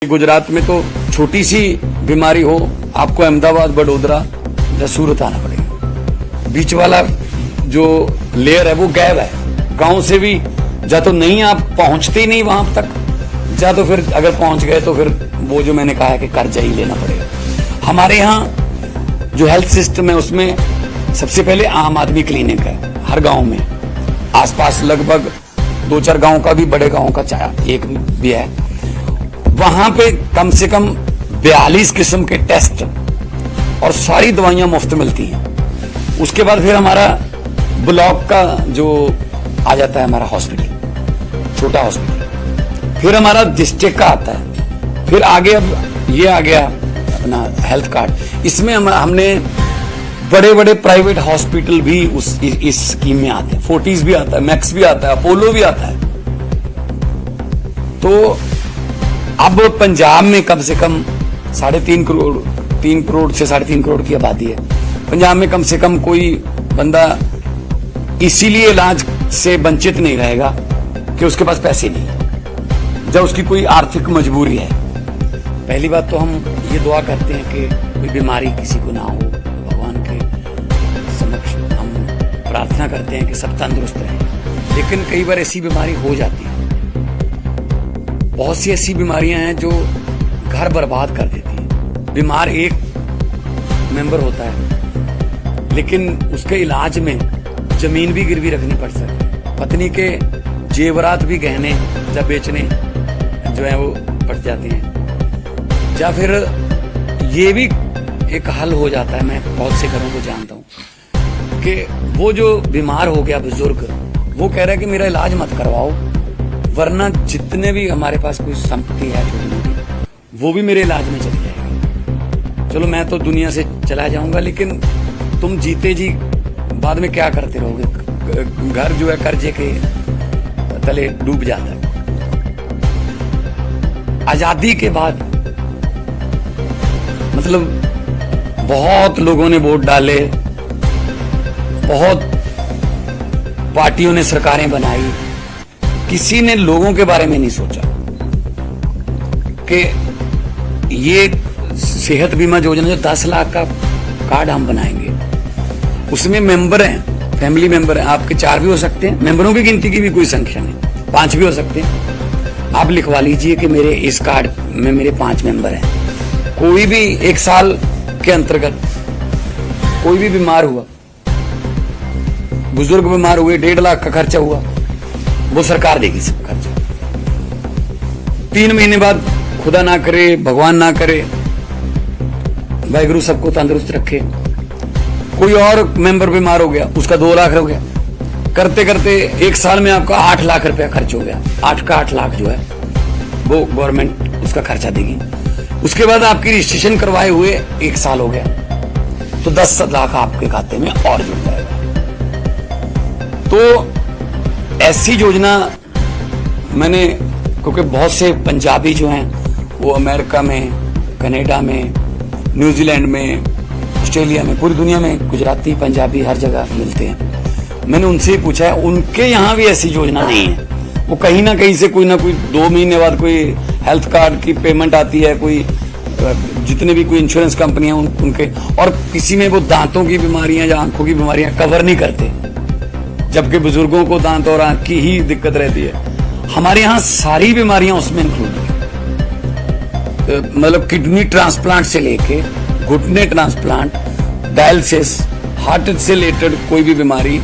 गुजरात में तो छोटी सी बीमारी हो आपको अहमदाबाद, वडोदरा या सूरत आना पड़ेगा। बीच वाला जो लेयर है वो गैप है। गांव से भी या तो नहीं आप पहुंचते ही नहीं वहां तक, या तो फिर अगर पहुंच गए तो फिर वो जो मैंने कहा है कि कर्जा ही लेना पड़ेगा। हमारे यहाँ जो हेल्थ सिस्टम है उसमें सबसे पहले आम आदमी क्लिनिक है हर गांव में। आसपास लगभग 2-4 गांव का भी, बड़े गांव का चाहे एक भी है। वहां पे कम से कम 42 किस्म के टेस्ट और सारी दवाइयां मुफ्त मिलती हैं। उसके बाद फिर हमारा ब्लॉक का जो आ जाता है हमारा हॉस्पिटल, छोटा हॉस्पिटल, फिर हमारा डिस्ट्रिक्ट का आता है, फिर आगे अब ये आ गया अपना हेल्थ कार्ड। इसमें हमने बड़े बड़े प्राइवेट हॉस्पिटल भी इस स्कीम में आते हैं। फोर्टिस भी आता है, मैक्स भी आता है, अपोलो भी आता है। तो अब पंजाब में कम से कम 3.5 करोड़, 3 करोड़ से 3.5 करोड़ की आबादी है। पंजाब में कम से कम कोई बंदा इसीलिए इलाज से वंचित नहीं रहेगा कि उसके पास पैसे नहीं है, जब उसकी कोई आर्थिक मजबूरी है। पहली बात तो हम ये दुआ करते हैं कि कोई बीमारी किसी को ना हो। भगवान के समक्ष हम प्रार्थना करते हैं कि सब तंदुरुस्त रहें। लेकिन कई बार ऐसी बीमारी हो जाती है। बहुत सी ऐसी बीमारियां हैं जो घर बर्बाद कर देती हैं। बीमार एक मेंबर होता है लेकिन उसके इलाज में जमीन भी गिरवी रखनी पड़ सकती है, पत्नी के जेवरात भी गहने जब बेचने जो है वो पड़ जाते हैं, या फिर ये भी एक हल हो जाता है। मैं बहुत से घरों को जानता हूं कि वो जो बीमार हो गया बुजुर्ग, वो कह रहा है कि मेरा इलाज मत करवाओ, वरना जितने भी हमारे पास कोई संपत्ति है छोटी मोटी वो भी मेरे इलाज में चली जाएगी। चलो मैं तो दुनिया से चला जाऊंगा, लेकिन तुम जीते जी बाद में क्या करते रहोगे। घर जो है कर्जे के तले डूब जाता है। आजादी के बाद मतलब बहुत लोगों ने वोट डाले, बहुत पार्टियों ने सरकारें बनाई, किसी ने लोगों के बारे में नहीं सोचा कि ये सेहत बीमा योजना जो 10 लाख का कार्ड हम बनाएंगे, उसमें मेंबर हैं, फैमिली मेंबर हैं, आपके 4 भी हो सकते हैं। मेंबरों की गिनती की भी कोई संख्या नहीं, 5 भी हो सकते हैं। आप लिखवा लीजिए कि मेरे इस कार्ड में मेरे 5 मेंबर हैं। कोई भी 1 साल के अंतर्गत कोई भी बीमार हुआ, बुजुर्ग बीमार हुए, 1.5 लाख का खर्चा हुआ, वो सरकार देगी सब खर्चा। 3 महीने बाद खुदा ना करे, भगवान ना करे, वाहिगुरु सबको तंदुरुस्त रखे, कोई और मेंबर बीमार हो गया, उसका 2 लाख हो गया। करते करते 1 साल में आपका 8 लाख रुपया खर्च हो गया। 8 का 8 लाख जो है वो गवर्नमेंट उसका खर्चा देगी। उसके बाद आपकी रजिस्ट्रेशन करवाए हुए 1 साल हो गया, तो 10 लाख आपके खाते में और जुड़ जाएगा। तो ऐसी योजना मैंने, क्योंकि बहुत से पंजाबी जो हैं वो अमेरिका में, कनाडा में, न्यूजीलैंड में, ऑस्ट्रेलिया में, पूरी दुनिया में गुजराती पंजाबी हर जगह मिलते हैं। मैंने उनसे पूछा है, उनके यहाँ भी ऐसी योजना नहीं है। वो कहीं ना कहीं से कोई ना कोई 2 महीने बाद कोई हेल्थ कार्ड की पेमेंट आती है, कोई जितने भी कोई इंश्योरेंस कंपनियां उनके, और किसी में वो दांतों की बीमारियां या आंखों की बीमारियां कवर नहीं करते, जबकि बुजुर्गों को दांत और आंख की ही दिक्कत रहती है। हमारे यहाँ सारी बीमारियां उसमें इंक्लूड है। मतलब किडनी ट्रांसप्लांट से लेके घुटने ट्रांसप्लांट, डायलिसिस, हार्ट से रिलेटेड कोई भी बीमारी,